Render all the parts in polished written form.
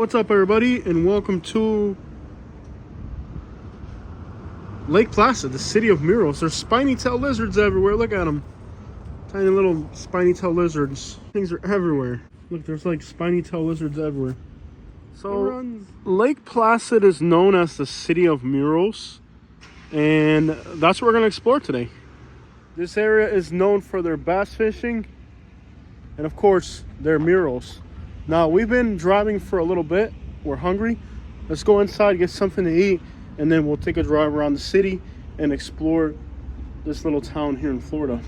What's up, everybody, and welcome to Lake Placid, the city of murals. There's spiny-tailed lizards everywhere. Look at them. Tiny little spiny-tailed lizards. Things are everywhere. Look, there's like spiny-tailed lizards everywhere. So, Lake Placid is known as the city of murals, and that's what we're going to explore today. This area is known for their bass fishing, and of course, their murals. Now, we've been driving for a little bit. We're hungry. Let's go inside, get something to eat, and then we'll take a drive around the city and explore this little town here in Florida.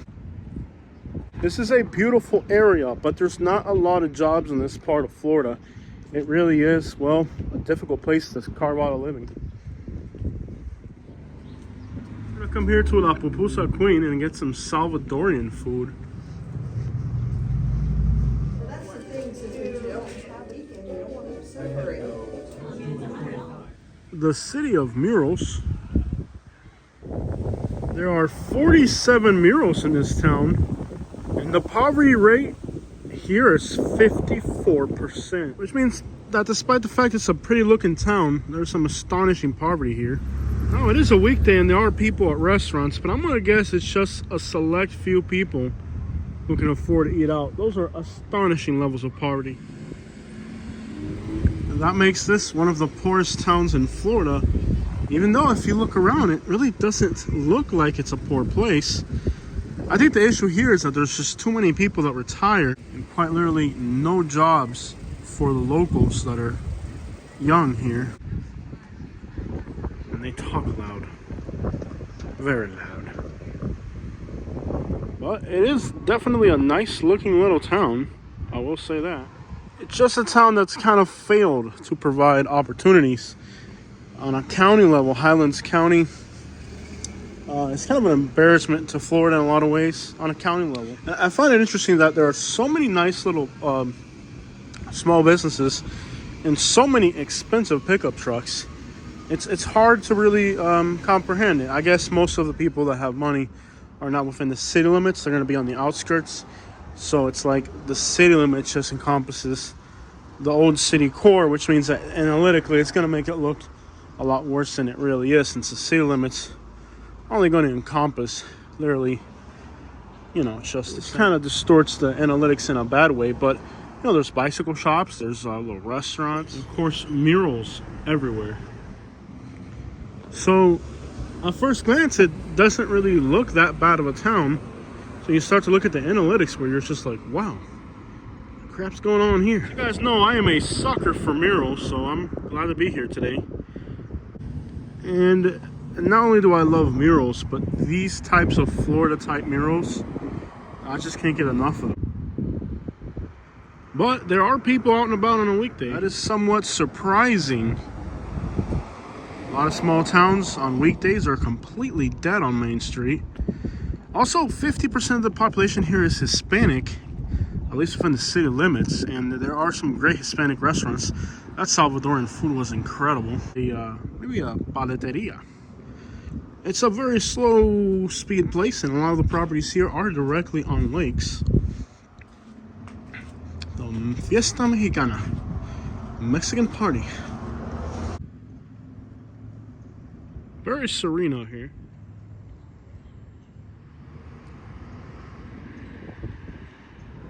This is a beautiful area, but there's not a lot of jobs in this part of Florida. It really is, well, a difficult place to carve out a living. I'm gonna come here to La Pupusa Queen and get some Salvadorian food. The city of murals. There are 47 murals in this town, and the poverty rate here is 54%, which means that despite the fact it's a pretty looking town, there's some astonishing poverty here. Now, it is a weekday and there are people at restaurants, but I'm gonna guess it's just a select few people who can afford to eat out. Those are astonishing levels of poverty. That makes this one of the poorest towns in Florida, even though if you look around, it really doesn't look like it's a poor place. I think the issue here is that there's just too many people that retire and quite literally no jobs for the locals that are young here. And they talk loud, very loud. But it is definitely a nice looking little town, I will say that. It's just a town that's kind of failed to provide opportunities. On a county level, Highlands County, it's kind of an embarrassment to Florida in a lot of ways on a county level. I find it interesting that there are so many nice little small businesses and so many expensive pickup trucks. It's hard to really comprehend it. I guess most of the people that have money are not within the city limits. They're going to be on the outskirts. So it's like the city limits just encompasses the old city core, which means that analytically it's going to make it look a lot worse than it really is, since the city limits are only going to encompass literally, you know, it kind of distorts the analytics in a bad way. But, you know, there's bicycle shops, there's little restaurants, and of course, murals everywhere. So at first glance, it doesn't really look that bad of a town. So you start to look at the analytics where you're just like, wow, what crap's going on here? You guys know I am a sucker for murals, so I'm glad to be here today. And not only do I love murals, but these types of Florida type murals, I just can't get enough of them. But there are people out and about on a weekday. That is somewhat surprising. A lot of small towns on weekdays are completely dead on Main Street. Also, 50% of the population here is Hispanic, at least within the city limits, and there are some great Hispanic restaurants. That Salvadorian food was incredible. Maybe a paleteria. It's a very slow speed place, and a lot of the properties here are directly on lakes. The Fiesta Mexicana, Mexican party. Very serene out here.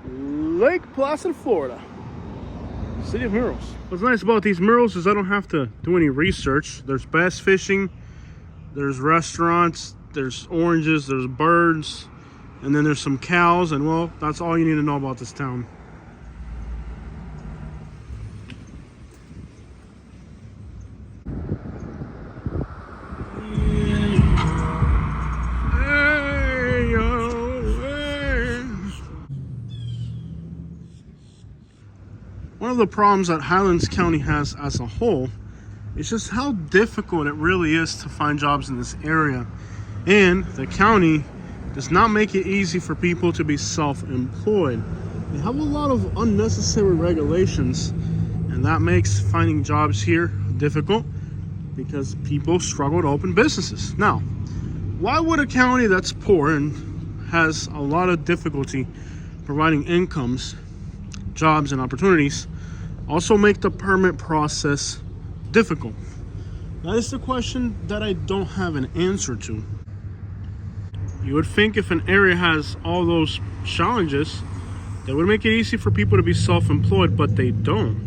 Lake Placid, Florida, city of murals. What's nice about these murals is I don't have to do any research. There's bass fishing, there's restaurants, there's oranges, there's birds, and then there's some cows, and well, that's all you need to know about this town. One of the problems that Highlands County has as a whole is just how difficult it really is to find jobs in this area. And the county does not make it easy for people to be self-employed. They have a lot of unnecessary regulations, and that makes finding jobs here difficult because people struggle to open businesses. Now, why would a county that's poor and has a lot of difficulty providing incomes, jobs, and opportunities, also make the permit process difficult? That is the question that I don't have an answer to. You would think if an area has all those challenges, they would make it easy for people to be self-employed, but they don't.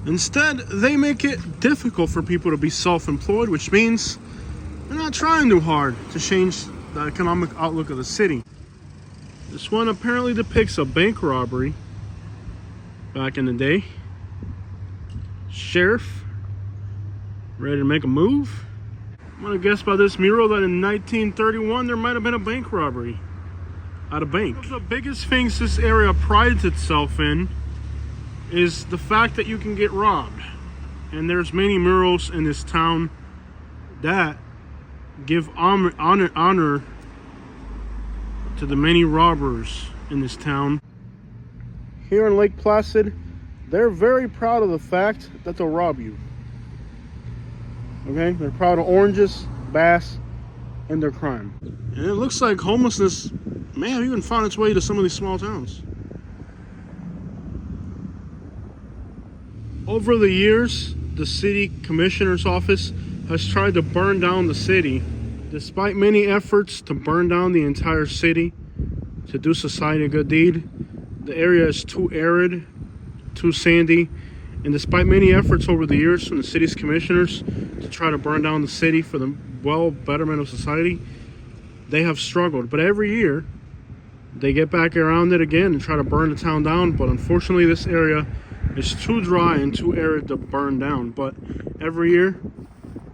Instead, they make it difficult for people to be self-employed, which means they're not trying too hard to change the economic outlook of the city. This one apparently depicts a bank robbery back in the day. Sheriff ready to make a move. I'm gonna guess by this mural that in 1931 there might have been a bank robbery at a bank. One of the biggest things this area prides itself in is the fact that you can get robbed. And there's many murals in this town that give honor to the many robbers in this town. Here in Lake Placid, they're very proud of the fact that they'll rob you. Okay, they're proud of oranges, bass, and their crime. And it looks like homelessness may have even found its way to some of these small towns. Over the years, the city commissioner's office has tried to burn down the city. Despite many efforts to burn down the entire city, to do society a good deed, the area is too arid, too sandy, and despite many efforts over the years from the city's commissioners to try to burn down the city for the betterment of society, they have struggled. But every year, they get back around it again and try to burn the town down. But unfortunately, this area is too dry and too arid to burn down. But every year,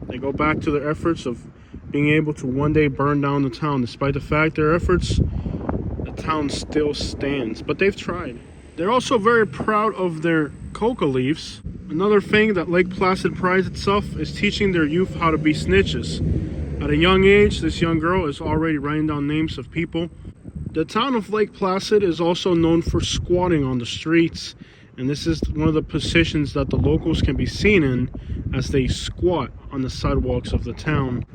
they go back to their efforts of being able to one day burn down the town. Despite the fact their efforts, the town still stands. But they've tried. They're also very proud of their coca leaves. Another thing that Lake Placid prides itself is teaching their youth how to be snitches. At a young age, this young girl is already writing down names of people. The town of Lake Placid is also known for squatting on the streets, and this is one of the positions that the locals can be seen in as they squat on the sidewalks of the town.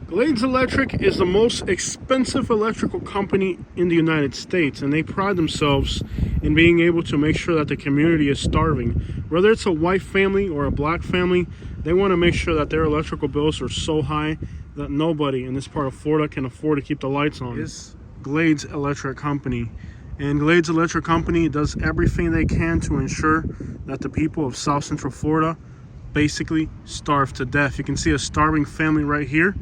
Glades Electric is the most expensive electrical company in the United States, and they pride themselves in being able to make sure that the community is starving. Whether it's a white family or a black family, they want to make sure that their electrical bills are so high that nobody in this part of Florida can afford to keep the lights on. It's Glades Electric Company. And Glades Electric Company does everything they can to ensure that the people of South Central Florida basically starve to death. You can see a starving family right here.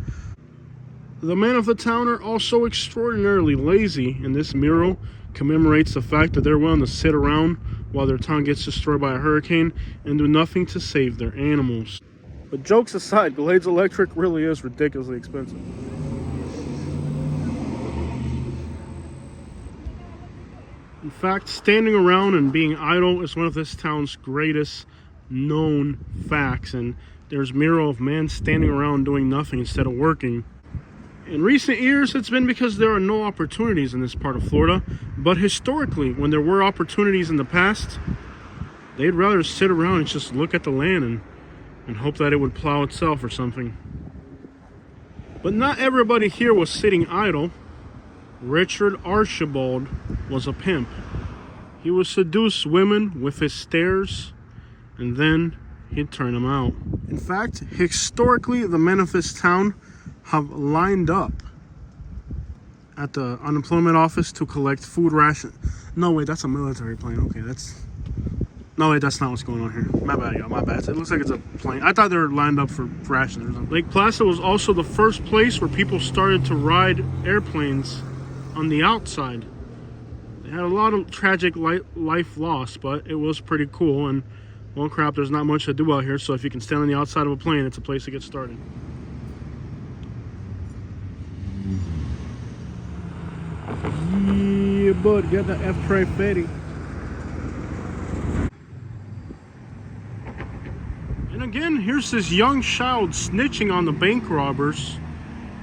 The men of the town are also extraordinarily lazy, and this mural commemorates the fact that they're willing to sit around while their town gets destroyed by a hurricane and do nothing to save their animals. But jokes aside, Glades Electric really is ridiculously expensive. In fact, standing around and being idle is one of this town's greatest known facts, and there's a mural of man standing around doing nothing instead of working. In recent years, it's been because there are no opportunities in this part of Florida, but historically, when there were opportunities in the past, they'd rather sit around and just look at the land and hope that it would plow itself or something. But not everybody here was sitting idle. Richard Archibald was a pimp. He would seduce women with his stares, and then he'd turn them out. In fact, historically, the men of this town have lined up at the unemployment office to collect food rations. No, wait, that's a military plane. Okay, no, wait, that's not what's going on here. My bad, y'all, my bad. It looks like it's a plane. I thought they were lined up for rations or something. Lake Placid was also the first place where people started to ride airplanes on the outside. They had a lot of tragic life loss, but it was pretty cool. And, well, crap, there's not much to do out here, so if you can stand on the outside of a plane, it's a place to get started. Yeah, bud, get the F-tray fatty. And again, here's this young child snitching on the bank robbers.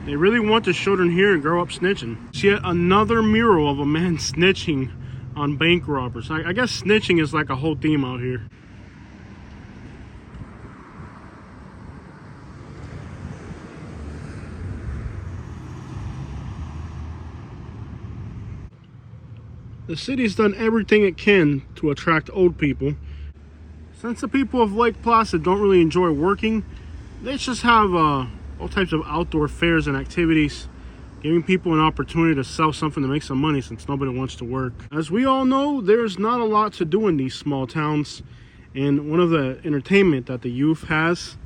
They really want the children here and grow up snitching. It's yet another mural of a man snitching on bank robbers. I guess snitching is like a whole theme out here. The city's done everything it can to attract old people. Since the people of Lake Placid don't really enjoy working, they just have all types of outdoor fairs and activities, giving people an opportunity to sell something to make some money since nobody wants to work. As we all know, there's not a lot to do in these small towns, and one of the entertainment that the youth has,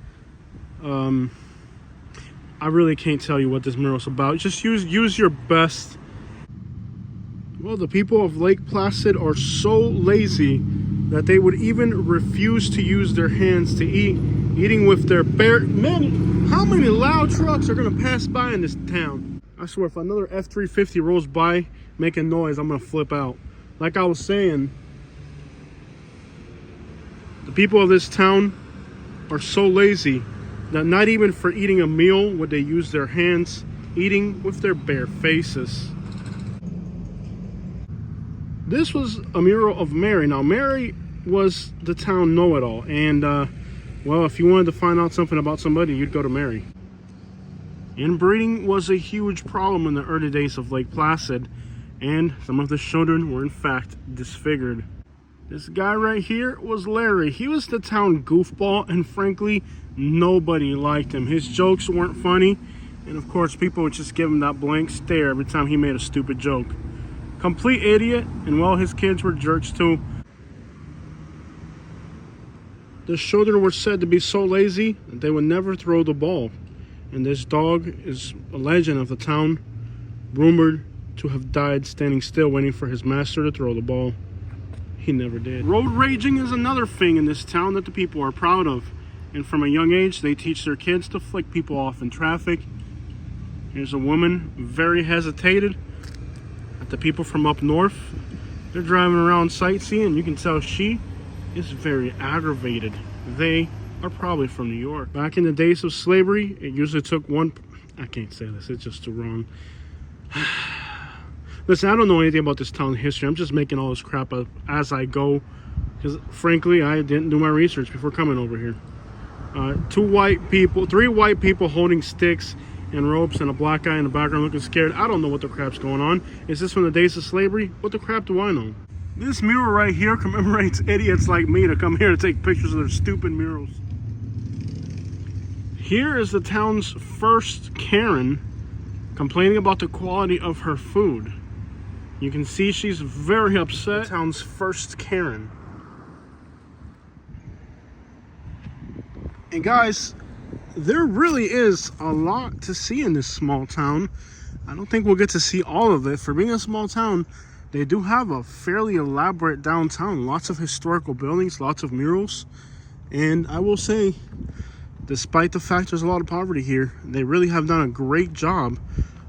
I really can't tell you what this mural is about. Just use your best. Well, the people of Lake Placid are so lazy that they would even refuse to use their hands to eat, eating with their bare... Man, how many loud trucks are gonna pass by in this town? I swear, if another F-350 rolls by making noise, I'm gonna flip out. Like I was saying, the people of this town are so lazy that not even for eating a meal would they use their hands, eating with their bare faces. This was a mural of Mary. Now, Mary was the town know-it-all, and well, if you wanted to find out something about somebody, you'd go to Mary. Inbreeding was a huge problem in the early days of Lake Placid, and some of the children were in fact disfigured. This guy right here was Larry. He was the town goofball, and frankly, nobody liked him. His jokes weren't funny, and of course, people would just give him that blank stare every time he made a stupid joke. Complete idiot, and well, his kids were jerks too. The children were said to be so lazy that they would never throw the ball. And this dog is a legend of the town, rumored to have died standing still waiting for his master to throw the ball. He never did. Road raging is another thing in this town that the people are proud of. And from a young age, they teach their kids to flick people off in traffic. Here's a woman, very hesitated at the people from up north. They're driving around sightseeing. You can tell she is very aggravated. They are probably from New York. Back in the days of slavery, it usually took one... I can't say this, it's just too wrong. Listen, I don't know anything about this town history. I'm just making all this crap up as I go, because frankly, I didn't do my research before coming over here. Three white people holding sticks and ropes, and a black guy in the background looking scared. I don't know what the crap's going on. Is this from the days of slavery? What the crap do I know? This mural right here commemorates idiots like me to come here to take pictures of their stupid murals. Here is the town's first Karen complaining about the quality of her food. You can see she's very upset. The town's first Karen. And guys, there really is a lot to see in this small town. I don't think we'll get to see all of it. For being a small town, they do have a fairly elaborate downtown. Lots of historical buildings, lots of murals. And I will say, despite the fact there's a lot of poverty here, they really have done a great job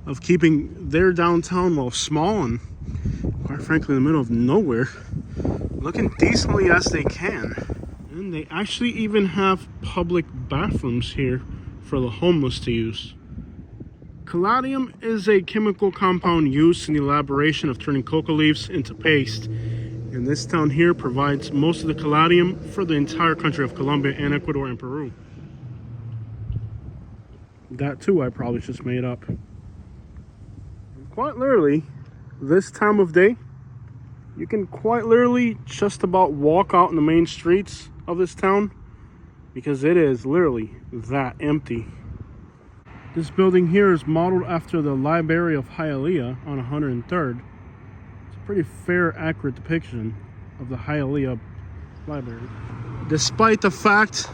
of keeping their downtown, while small and quite frankly in the middle of nowhere, looking decently as they can. And they actually even have public bathrooms here for the homeless to use. Caladium is a chemical compound used in the elaboration of turning coca leaves into paste. And this town here provides most of the caladium for the entire country of Colombia and Ecuador and Peru. That too I probably just made up. Quite literally, this time of day, you can quite literally just about walk out in the main streets of this town, because it is literally that empty. This building here is modeled after the Library of Hialeah on 103rd. It's a pretty fair, accurate depiction of the Hialeah Library. Despite the fact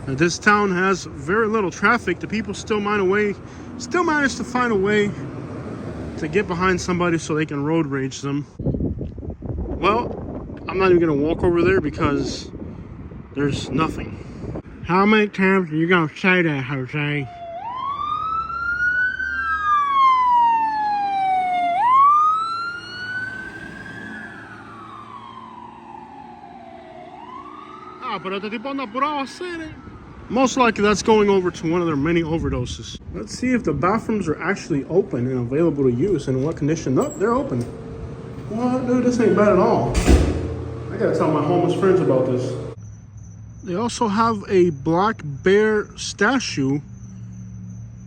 that this town has very little traffic, the people still manage to find a way to get behind somebody so they can road rage them. Well, I'm not even gonna walk over there because there's nothing. How many times are you gonna say that, Jose? Pero este tipo anda apurado a hacer it. Most likely that's going over to one of their many overdoses. Let's see if the bathrooms are actually open and available to use and in what condition. Nope, they're open. What? Dude, this ain't bad at all. I gotta tell my homeless friends about this. They also have a black bear statue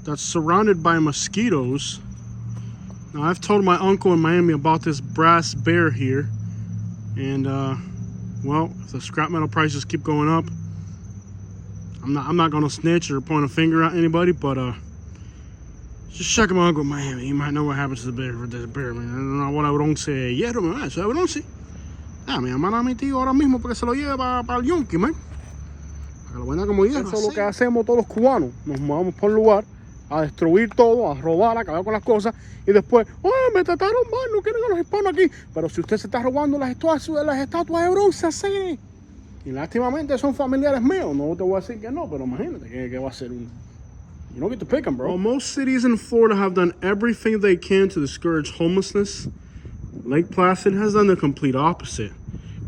that's surrounded by mosquitoes. Now, I've told my uncle in Miami about this brass bear here. And, well, if the scrap metal prices keep going up, I'm not gonna snitch or point a finger at anybody, but just check my uncle in Miami. He might know what happens to the bear for this bear. Ahora bronce hierro, man. Eso es bronce. Ah, mi hermana mi tío ahora mismo porque se lo lleva para el yonki, man. Para que lo venda como hierro. Eso es lo que hacemos todos los cubanos. Nos movemos por un lugar a destruir todo, a robar, a acabar con las cosas y después, oh, me trataron mal, no quieren a los hispanos aquí. Pero si usted se está robando las estatuas de bronce, sí. Y lástimamente son familiares míos. No te voy a decir que no, pero imagínate que va a ser un... You don't get to pick them, bro. Well, most cities in Florida have done everything they can to discourage homelessness. Lake Placid has done the complete opposite.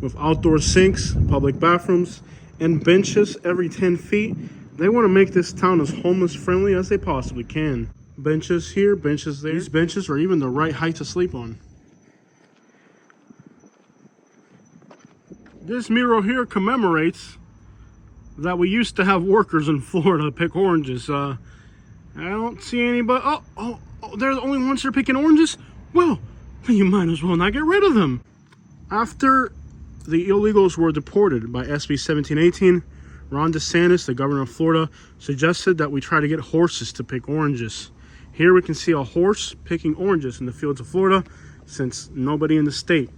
With outdoor sinks, public bathrooms, and benches every 10 feet, they want to make this town as homeless friendly as they possibly can. Benches here, benches there. These benches are even the right height to sleep on. This mural here commemorates that we used to have workers in Florida pick oranges. I don't see anybody. Oh, they're the only ones that are picking oranges? Well, you might as well not get rid of them. After the illegals were deported by SB 1718, Ron DeSantis, the governor of Florida, suggested that we try to get horses to pick oranges. Here we can see a horse picking oranges in the fields of Florida, since nobody in the state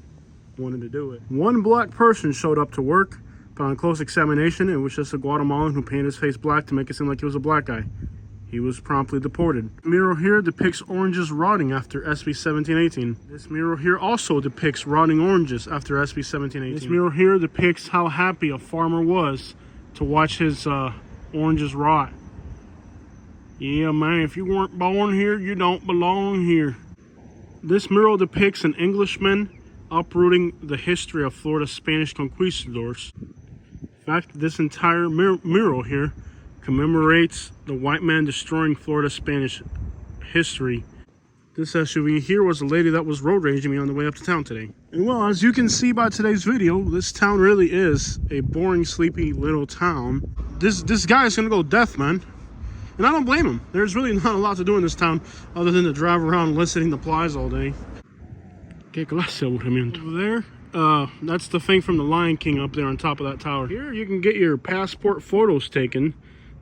wanted to do it. One black person showed up to work, but on close examination, it was just a Guatemalan who painted his face black to make it seem like he was a black guy. He was promptly deported. The mural here depicts oranges rotting after SB 1718. This mural here also depicts rotting oranges after SB 1718. This mural here depicts how happy a farmer was to watch his oranges rot. Yeah, man, if you weren't born here, you don't belong here. This mural depicts an Englishman uprooting the history of Florida's Spanish conquistadors. In fact, this entire mural here commemorates the white man destroying Florida's Spanish history. This SUV here was the lady that was road raging me on the way up to town today. And well, as you can see by today's video, this town really is a boring, sleepy little town. This guy is gonna go deaf, man. And I don't blame him. There's really not a lot to do in this town other than to drive around listening to plies all day. Que clase aburrimiento. Over there, that's the thing from the Lion King up there on top of that tower. Here you can get your passport photos taken.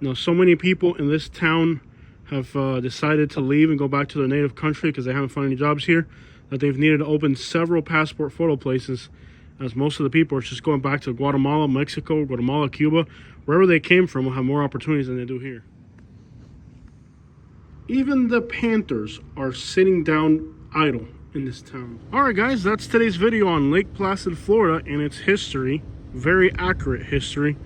Now, so many people in this town have decided to leave and go back to their native country because they haven't found any jobs here, that they've needed to open several passport photo places, as most of the people are just going back to Guatemala, Mexico, Guatemala, Cuba. Wherever they came from will have more opportunities than they do here. Even the Panthers are sitting down idle in this town. Alright guys, that's today's video on Lake Placid, Florida and its history. Very accurate history.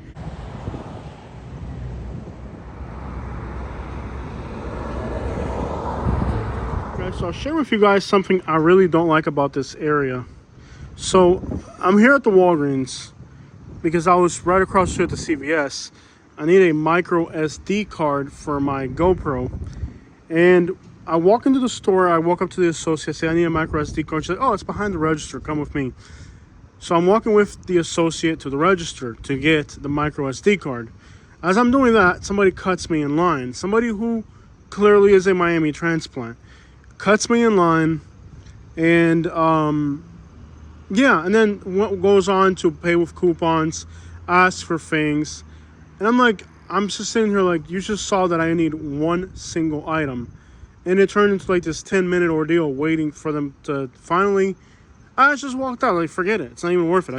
Okay, so I'll share with you guys something I really don't like about this area. So I'm here at the Walgreens because I was right across the street at the CVS. I need a micro SD card for my GoPro. And I walk into the store, I walk up to the associate, say I need a micro SD card. She's like, oh, it's behind the register, come with me. So I'm walking with the associate to the register to get the micro SD card. As I'm doing that, somebody cuts me in line. Somebody who clearly is a Miami transplant cuts me in line, and yeah, and then what goes on to pay with coupons, ask for things. And I'm like, I'm just sitting here like, you just saw that I need one single item. And it turned into like this 10-minute ordeal waiting for them to finally... I just walked out, like, forget it. It's not even worth it.